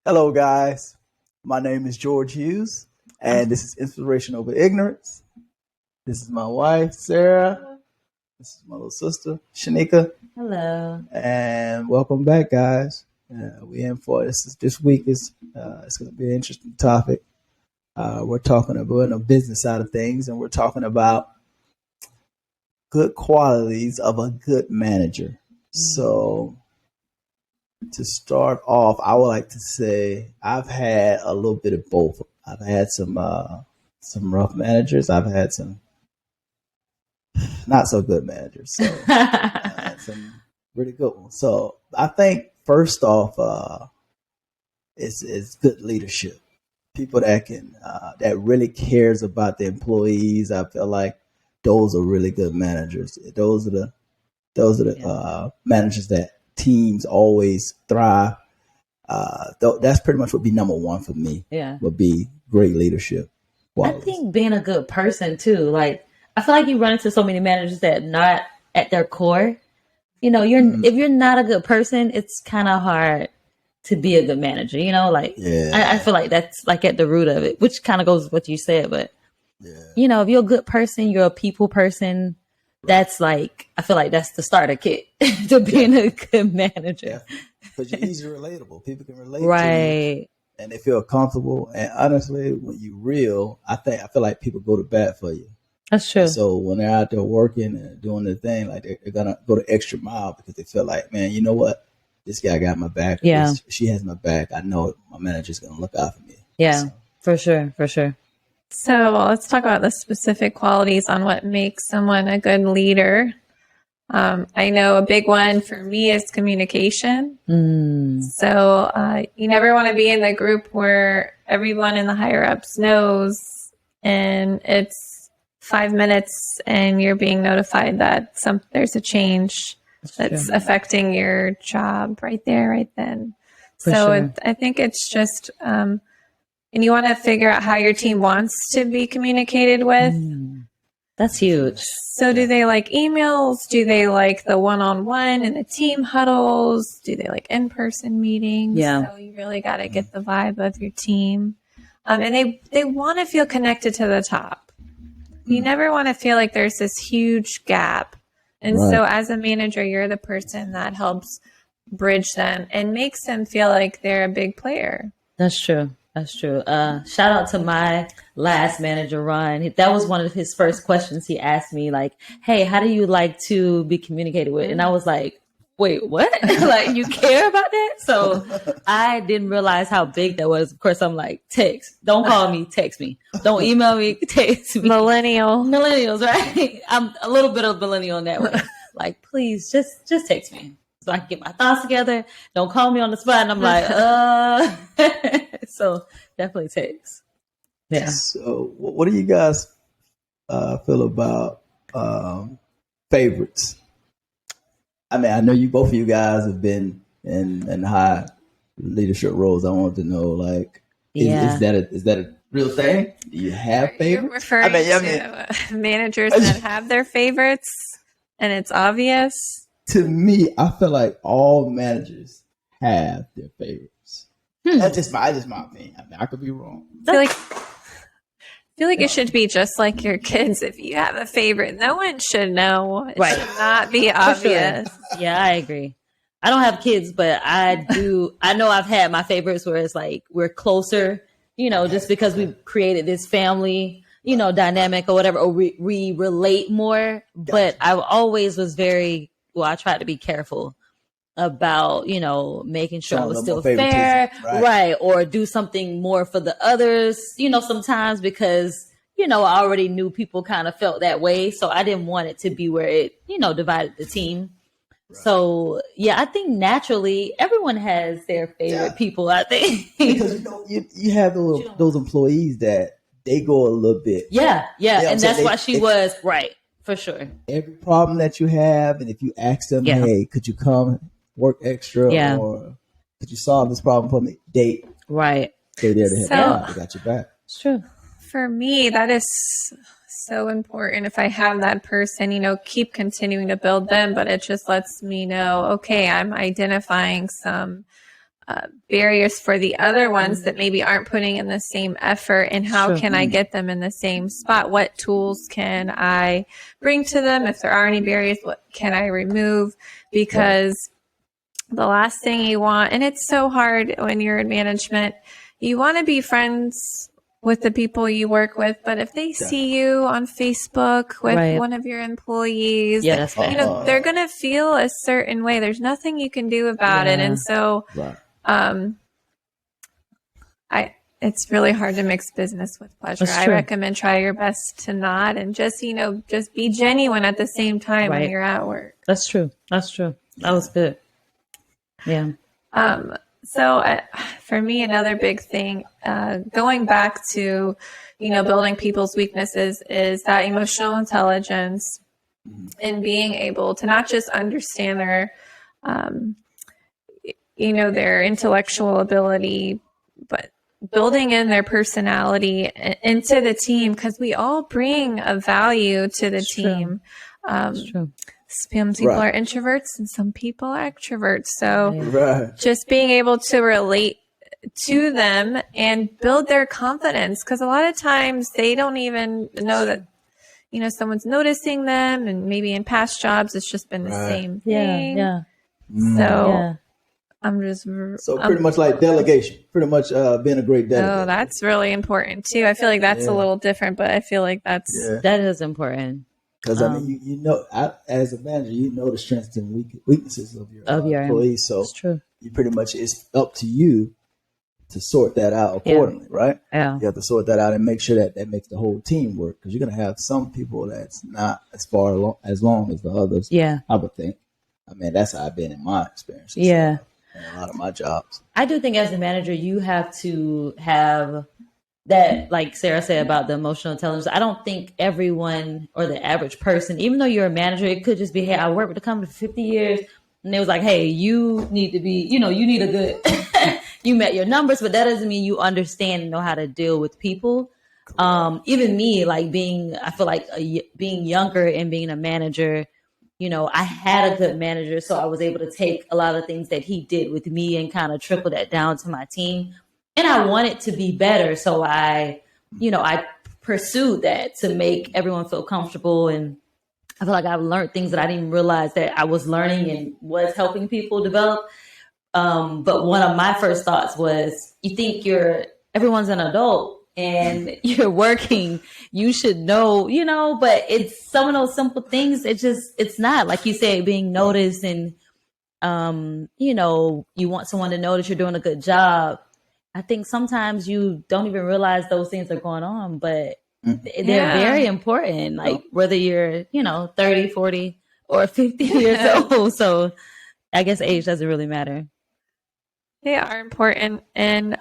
Hello, guys. My name is George Hughes, and this is Inspiration Over Ignorance. This is my wife, Sarah. This is my little sister, Shanika. Hello. And welcome back, guys. We in for this week is it's going to be an interesting topic. We're talking about the business side of things, and we're talking about good qualities of a good manager. So to start off, I would like to say I've had a little bit of both. I've had some rough managers. I've had some not so good managers. So I had some really good ones. So I think first off, is good leadership. People that can that really cares about the employees. I feel like those are really good managers. Those are the managers that teams always thrive. That's pretty much would be number one for me. Yeah. Would be great leadership qualities. I think being a good person too. Like, I feel like you run into so many managers that not at their core. You know, if you're not a good person, it's kind of hard to be a good manager. You know, like I feel like that's like at the root of it, which kind of goes with what you said. But you know, if you're a good person, you're a people person. That's like, I feel like that's the starter kit to being a good manager. Because you're easily relatable. People can relate Right. to you and they feel comfortable. And honestly, when you real, I feel like people go to bat for you. That's true. And so when they're out there working and doing their thing, like they're gonna go the extra mile because they feel like, man, you know what? This guy got my back. Yeah. She has my back. I know my manager's gonna look out for me. Yeah, for sure. So let's talk about the specific qualities on what makes someone a good leader. I know a big one for me is communication. So you never want to be in the group where everyone in the higher ups knows and it's 5 minutes and you're being notified that there's a change that's affecting your job right there, right then. I think it's just... and you want to figure out how your team wants to be communicated with. That's huge. So do they like emails? Do they like the one-on-one and the team huddles? Do they like in-person meetings? Yeah. So you really got to get the vibe of your team. And they want to feel connected to the top. You never want to feel like there's this huge gap. And so as a manager, you're the person that helps bridge them and makes them feel like they're a big player. That's true. Shout out to my last manager, Ron. That was one of his first questions he asked me, like, hey, how do you like to be communicated with? And I was like, wait, what? Like, you care about that? So I didn't realize how big that was. Of course, I'm like, text. Don't call me, text me. Don't email me, text me. Millennials, right? I'm a little bit of millennial in that way. Like, please, just text me so I can get my thoughts together. Don't call me on the spot. And I'm like, So definitely text. Yeah. So what do you guys feel about favorites? I mean, I know both of you guys have been in high leadership roles. I want to know, like, is that a real thing? Do you have favorites? You're referring to managers that have their favorites and it's obvious? To me, I feel like all managers have their favorites. That's just my opinion. I mean, I could be wrong. I feel like it should be just like your kids. If you have a favorite, no one should know. It should not be obvious. Sure. Yeah, I agree. I don't have kids, but I do. I know I've had my favorites where it's like we're closer, you know, just because we've created this family, you know, dynamic or whatever, or we relate more. But I always was I tried to be careful about, you know, making sure it was still fair, right? Or do something more for the others, you know, sometimes because, you know, I already knew people kind of felt that way. So I didn't want it to be where it, you know, divided the team. Right. So, yeah, I think naturally everyone has their favorite people, I think. Because, you have those employees that they go a little bit. Yeah. And that's why she was right. For sure. Every problem that you have, and if you ask them, hey, could you come work extra, or could you solve this problem for me? They're there to help. They got your back. It's true. For me, that is so important. If I have that person, you know, keep continuing to build them, but it just lets me know, okay, I'm identifying some barriers for the other ones that maybe aren't putting in the same effort, and how Sure. can I get them in the same spot? What tools can I bring to them? If there are any barriers, what can I remove? Because the last thing you want, and it's so hard when you're in management, you want to be friends with the people you work with, but if they see you on Facebook with Right. one of your employees, Yeah, that's bad. you know, they're going to feel a certain way. There's nothing you can do about it. Yeah. And so, Right. it's really hard to mix business with pleasure. That's I true. recommend try your best to not, and just, you know, just be genuine at the same time Right. when you're at work. That's true. That's true. That was good. Yeah. So for me, another big thing, going back to, you know, building people's weaknesses, is that emotional intelligence and being able to not just understand their, you know, their intellectual ability, but building in their personality into the team, because we all bring a value to the It's true. team. That's true. Some people Right. are introverts and some people are extroverts. So Right. just being able to relate to them and build their confidence, because a lot of times they don't even know that, you know, someone's noticing them, and maybe in past jobs it's just been the Right. same Yeah. thing. Yeah. So Yeah. I'm just So pretty much like delegation, pretty much being a great delegator. oh, that's really important too. I feel like that's a Yeah. little different, but I feel like that's Yeah. That is important. Because I mean, you know, as a manager, you know the strengths and weaknesses of your employees. So It's true. you pretty much, it's up to you to sort that out accordingly, right? Yeah. You have to sort that out and make sure that that makes the whole team work. Because you're gonna have some people that's not as far along as the others. Yeah. I would think. I mean, that's how I've been in my experiences. Yeah. In a lot of my jobs. I do think as a manager, you have to have that, like Sarah said about the emotional intelligence. I don't think everyone or the average person, even though you're a manager, it could just be, hey, I worked with the company for 50 years. And it was like, hey, you need to be, you know, you need a good, you met your numbers, but that doesn't mean you understand and know how to deal with people. Even me, like I feel like being younger and being a manager, you know, I had a good manager, so I was able to take a lot of things that he did with me and kind of trickle that down to my team. And I wanted to be better, so I pursued that to make everyone feel comfortable. And I feel like I've learned things that I didn't even realize that I was learning and was helping people develop. But one of my first thoughts was, you think everyone's an adult and you're working, you should know, you know, but it's some of those simple things. It's not, like you said, being noticed, and, you know, you want someone to know that you're doing a good job. I think sometimes you don't even realize those things are going on, but they're very important, like whether you're, you know, 30, 40 or 50 years old. So I guess age doesn't really matter. they are important. And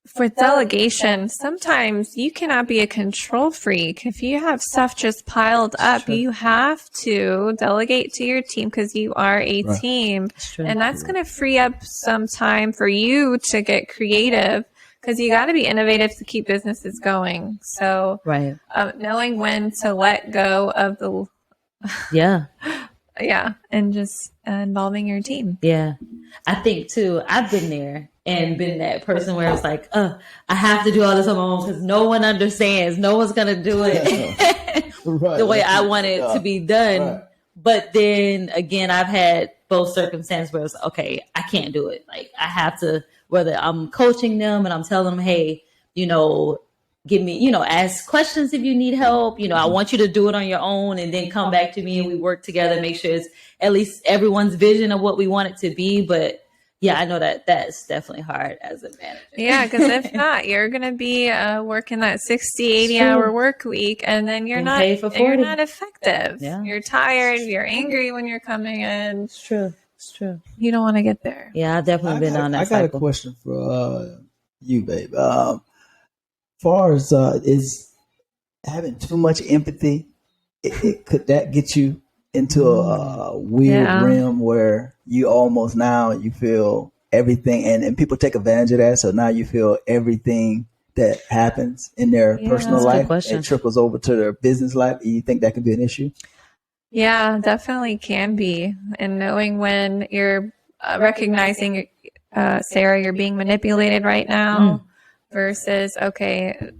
for delegation, sometimes you cannot be a control freak. If you have stuff just piled up, true. you have to delegate to your team, because you are a Right. team. It's true. And that's going to free up some time for you to get creative, because you got to be innovative to keep businesses going. So Right. knowing when to let go of the, Yeah. and just involving your team. Yeah. I think too, I've been there and been that person where it's like, I have to do all this on my own because no one understands. No one's going to do it Right. the way I want it to be done. Right. But then again, I've had both circumstances where it's okay, I can't do it. Like I have to, whether I'm coaching them and I'm telling them, hey, you know, give me, you know, ask questions if you need help. You know, I want you to do it on your own and then come back to me and we work together, make sure it's at least everyone's vision of what we want it to be. But yeah, I know that that's definitely hard as a manager. Yeah, because if not, you're going to be working that 60, 80 True. hour work week, and then you're And not pay for you're 40. not effective. Yeah. You're tired, you're angry when you're coming in. It's true. It's true. You don't want to get there. Yeah, I've definitely been on that I got cycle. a question for you, babe. Far as is having too much empathy, could that get you into a weird Yeah. realm where you almost now you feel everything, and people take advantage of that, so now you feel everything that happens in their Yeah. personal That's a good life, question. it trickles over to their business life. You think that could be an issue? Yeah, definitely can be. And knowing when you're recognizing, Sarah, you're being manipulated right now versus, okay,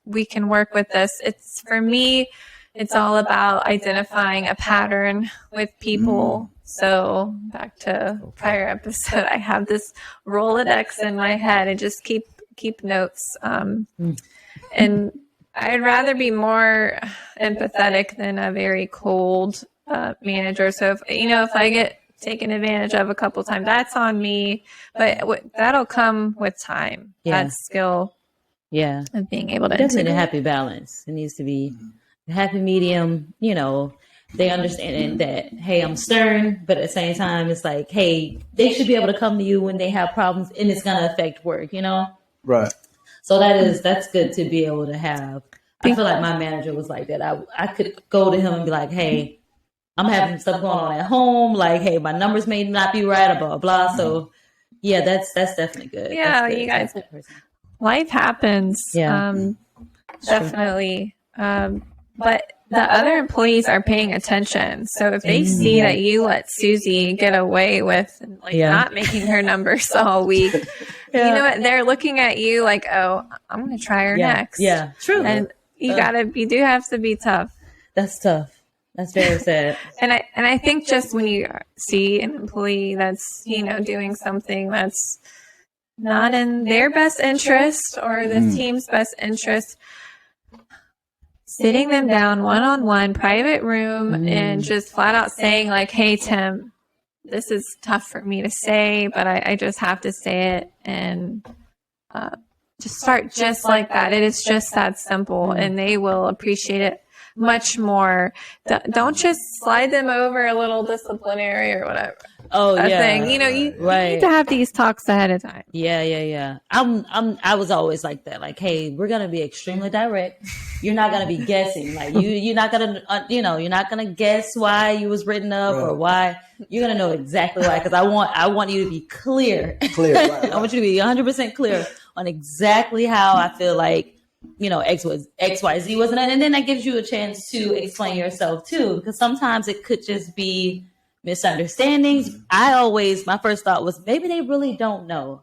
we can work with this. It's for me, it's all about identifying a pattern with people. So back to prior episode, I have this Rolodex in my head and just keep notes. And I'd rather be more empathetic than a very cold manager. So if I get taken advantage of a couple times, that's on me. But that'll come with time. Yeah. That skill. Yeah. Of being able to definitely integrate. a happy balance. It needs to be a happy medium. They understand that, hey, I'm stern, but at the same time, it's like, hey, they should be able to come to you when they have problems, and it's going to affect work, Right. So that's good to be able to have. I feel like my manager was like that. I could go to him and be like, hey, I'm having stuff going on at home. Like, hey, my numbers may not be right, or blah, blah. So yeah, that's definitely good. Yeah, good. you guys, life happens. Yeah. Definitely. But the other employees are paying attention. So if they see that you let Susie get away with not making her numbers all week, you know what? They're looking at you like, oh, I'm going to try her next. Yeah, true. And you do have to be tough. That's tough. That's very sad. And I think just when you see an employee that's, doing something that's not in their best interest or the team's best interest, sitting them down one-on-one, private room, and just flat out saying like, hey, Tim, this is tough for me to say, but I just have to say it. And just start just like that. It is just that simple, and they will appreciate it much more. Don't just slide them over a little disciplinary or whatever. Oh, thing. You need to have these talks ahead of time. Yeah. I was always like that. Like, hey, we're gonna be extremely direct. You're not gonna be guessing. Like you're not gonna, you're not gonna guess why you was written up or why. You're gonna know exactly why. Because I want you to be clear. Right. I want you to be 100% clear on exactly how I feel like. XYZ wasn't it, and then that gives you a chance to explain yourself too. Because sometimes it could just be misunderstandings. My first thought was maybe they really don't know.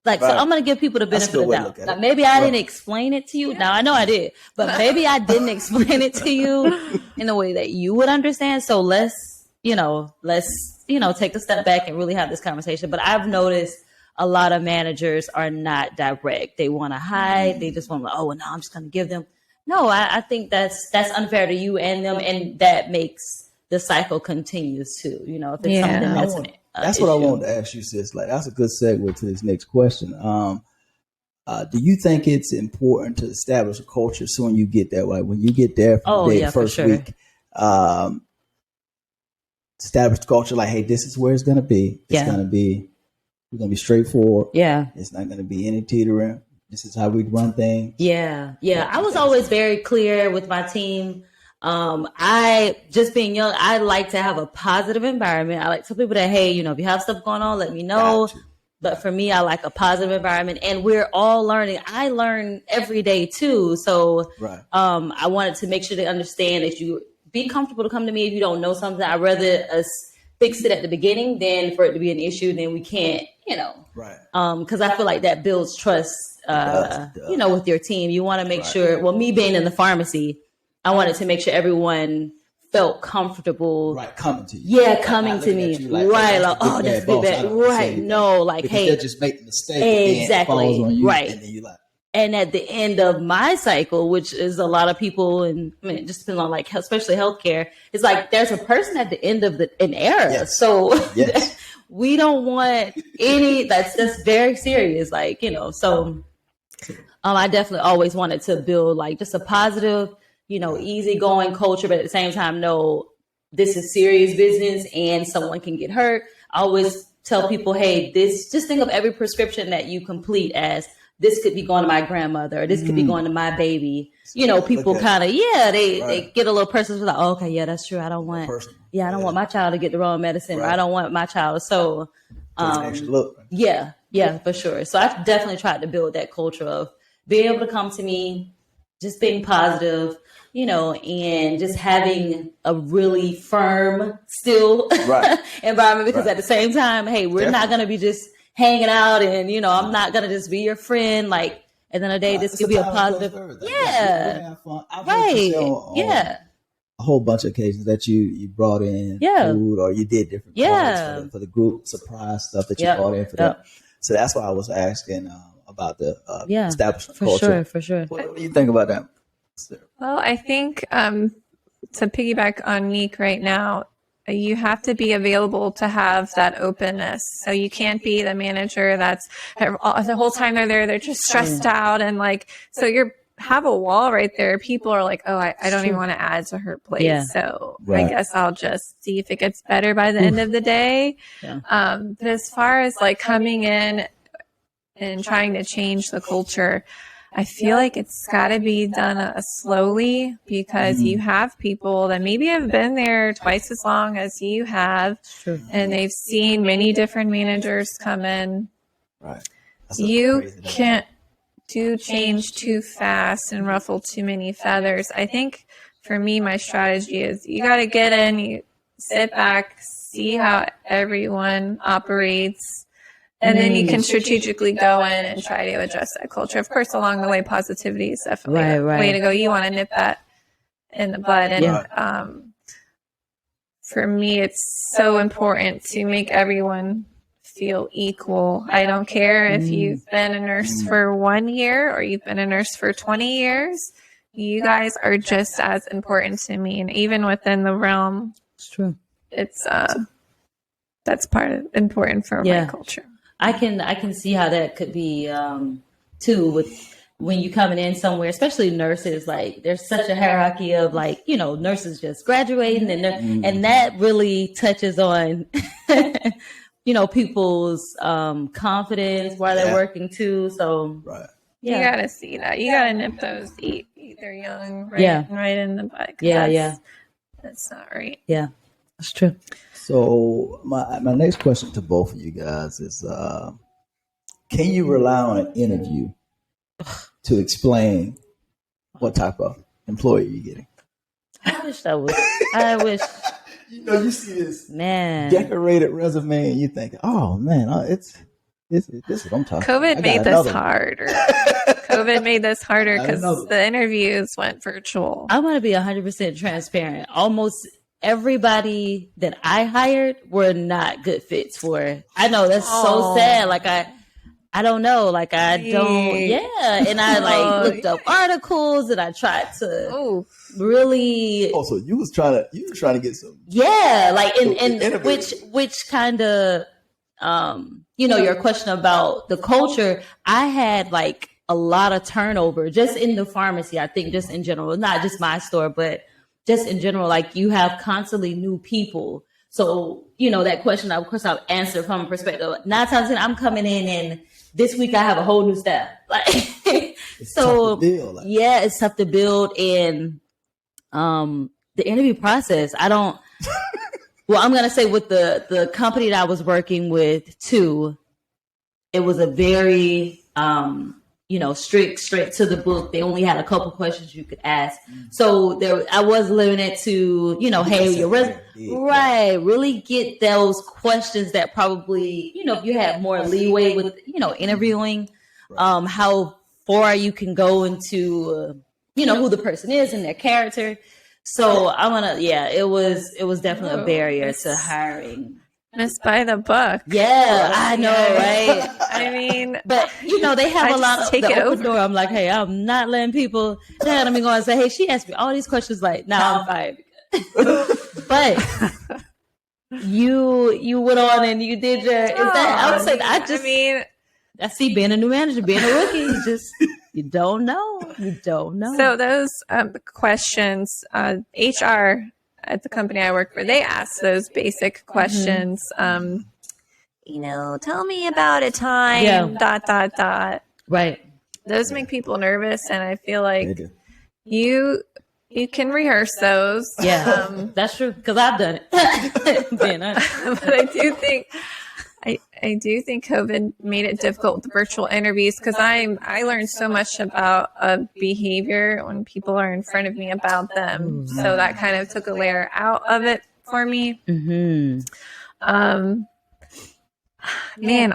Like, so I'm going to give people the benefit of the doubt. Like, maybe I didn't explain it to you. Now I know I did, but maybe I didn't explain it to you in the way that you would understand. So let's take a step back and really have this conversation. But I've noticed a lot of managers are not direct. They want to hide. They just want to, I'm just going to give them. No, I think that's unfair to you and them, and that makes the cycle continues too. If it's something that's what I wanted to ask you, sis. Like, that's a good segue to this next question. Do you think it's important to establish a culture so when you get there, like when you get there for the first week, establish the culture like, hey, this is where it's going to be. It's going to be. We're going to be straightforward. Yeah. It's not going to be any teetering. This is how we run things. Yeah. I was always very clear with my team. Just being young, I like to have a positive environment. I like to tell people that, hey, if you have stuff going on, let me know. But for me, I like a positive environment, and we're all learning. I learn every day too. So, I wanted to make sure they understand that you be comfortable to come to me if you don't know something. I'd rather us fix it at the beginning than for it to be an issue. Then we can't, because I feel like that builds trust, with your team. You want to make sure, me being in the pharmacy, I wanted to make sure everyone felt comfortable. Right, coming to you. Yeah, coming to me. Right, like, that's good. Right, no, like, hey. They'll just make the mistake. Exactly, on you, right. And then you like. And at the end of my cycle, which is a lot of people, and it just depends on like, especially healthcare, it's like there's a person at the end of an era. Yes. So we don't want that's very serious. Like, so I definitely always wanted to build like just a positive, easygoing culture, but at the same time, no, this is serious business and someone can get hurt. I always tell people, hey, just think of every prescription that you complete as this could be going to my grandmother, or this could be going to my baby. People kind of, they get a little personal. Like, oh, okay, yeah, that's true. I don't want my child to get the wrong medicine. Or I don't want my child. So, yeah, for sure. So I've definitely tried to build that culture of being able to come to me, just being positive, and just having a really firm, still environment. Because at the same time, hey, we're not going to be just hanging out, and I'm not going to just be your friend. Like at the end of the day, this could be a positive. Yeah, have fun. right. A whole bunch of occasions that you brought in food, or you did different parties for the group, surprise stuff that you brought in for them. So that's why I was asking about the establishment culture. For sure. What do you think about that? Well, I think to piggyback on Meek right now, you have to be available to have that openness. So you can't be the manager that's the whole time they're there, they're just stressed out, and so you're have a wall right there. People are like, oh, I don't even want to add to her plate. Yeah. So I guess I'll just see if it gets better by the end of the day. Yeah. But as far as coming in and trying to change the culture, I feel like it's got to be done slowly, because you have people that maybe have been there twice as long as you have, and they've seen many different managers come in. Right. You can't do change too fast and ruffle too many feathers. I think for me, my strategy is you got to get in, you sit back, see how everyone operates, and then you can strategically go in and try to adjust that culture. Of course, along the way, positivity is definitely a way to go. You want to nip that in the bud. And for me, it's so important to make everyone feel equal. I don't care if you've been a nurse for 1 year or you've been a nurse for 20 years. You guys are just as important to me. And even within the realm, it's true. It's that's part of important for my culture. I can see how that could be too, with when you coming in somewhere, especially nurses. Like there's such a hierarchy of nurses just graduating, and that really touches on people's confidence while they're working too. So you gotta see that. You gotta nip those either young, right in the butt. That's not right. Yeah, that's true. So my next question to both of you guys is, can you rely on an interview to explain what type of employee you're getting? I wish that was. I wish. You see this decorated resume and you think, oh man, this is what I'm talking about. COVID made this harder. COVID made this harder because the interviews went virtual. I want to be 100% transparent. Almost everybody that I hired were not good fits for. I know that's so sad. I don't know. I don't. Yeah, and I looked up articles and I tried to really. Oh, so you was trying to get some. Yeah, and which kind of your question about the culture. I had a lot of turnover just in the pharmacy. I think just in general, not just my store, but just in general. You have constantly new people. So that question, of course, I'll answer from a perspective. 9 times 10, I'm coming in and this week I have a whole new staff. It's tough to build. It's tough to build. And the interview process, I'm going to say with the company that I was working with too, it was a very, strict, straight to the book. They only had a couple questions you could ask. So I was limited to, hey, your resume. Right. Really get those questions that probably, if you had more leeway with, interviewing, how far you can go into, who the person is and their character. So I want to, it was definitely a barrier to hiring. Miss by the book. Yeah, I know, right? I mean, but they have a lot of take it over. Door. I'm like, hey, I'm not letting people. Let me go and say, hey, she asked me all these questions. Now I'm fired. But you went on and you did your. I would say I see being a new manager, being a rookie, you don't know. You don't know. So those questions, HR. At the company I work for, they ask those basic questions. Tell me about a time, ... Right. Those make people nervous, and I feel like you can rehearse those. Yeah, that's true, because I've done it. But I do think I do think COVID made it difficult with virtual interviews because I learned so much about behavior when people are in front of me about them. So that kind of took a layer out of it for me. Man,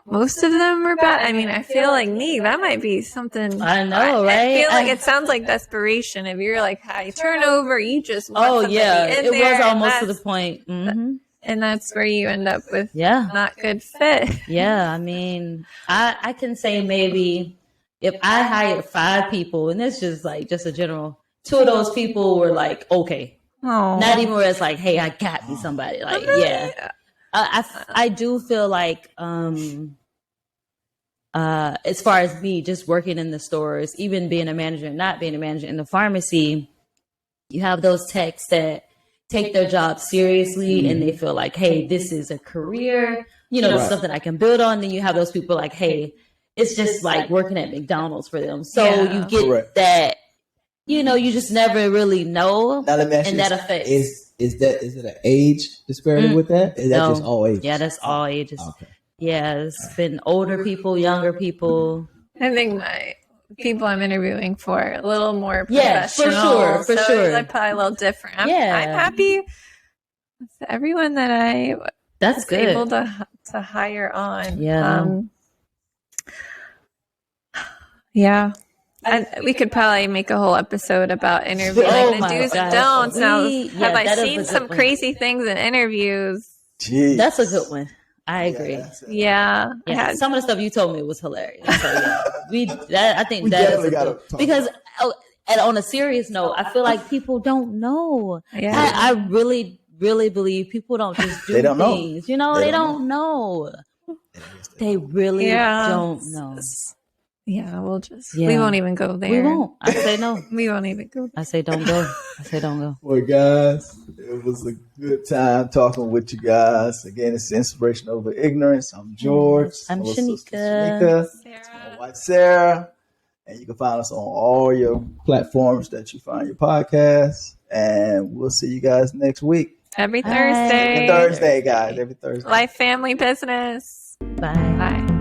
most of them were bad. I mean, I feel like that might be something. I know, right? I feel like it sounds like desperation. If you're like high turnover, you just want it there, was almost to the point. And that's where you end up with Yeah. not good fit. Yeah, I mean, I can say maybe if I hired 5 people, and this is just a general, 2 of those people were like, okay. Oh. Not even where it's like, hey, I got me somebody. Like, yeah. I do feel like as far as me just working in the stores, even being a manager and not being a manager in the pharmacy, you have those techs that take their job seriously and they feel like, hey, this is a career, this is something I can build on. Then you have those people like, hey, it's just like working at McDonald's for them. So you get that, you just never really know. Now let me ask you, and that affects. Is it an age disparity with that? Is that just all ages? Yeah, that's all ages. Okay. Yeah, it's been older people, younger people. I think my people I'm interviewing for a little more professional. Yeah, for sure. They're probably a little different. I'm happy with everyone that I was able to hire on. Yeah. We could probably make a whole episode about interviewing the do's and don'ts. Have I seen some crazy things in interviews? Jeez. That's a good one. I agree. Yeah. Some of the stuff you told me was hilarious. So I think we that is a good, because and on a serious note, I feel like people don't know. Yeah. I really, really believe people don't just do they don't things. Know. They don't know. They really don't know. Yeah, we won't even go there. We won't. I say no. We won't even go there. I say don't go. Well, guys, it was a good time talking with you guys. Again, it's Inspiration Over Ignorance. I'm George. I'm Shanika. My wife, Sarah. And you can find us on all your platforms that you find your podcasts. And we'll see you guys next week. Every Thursday. Every Thursday, guys. Every Thursday. Life, family, business. Bye. Bye.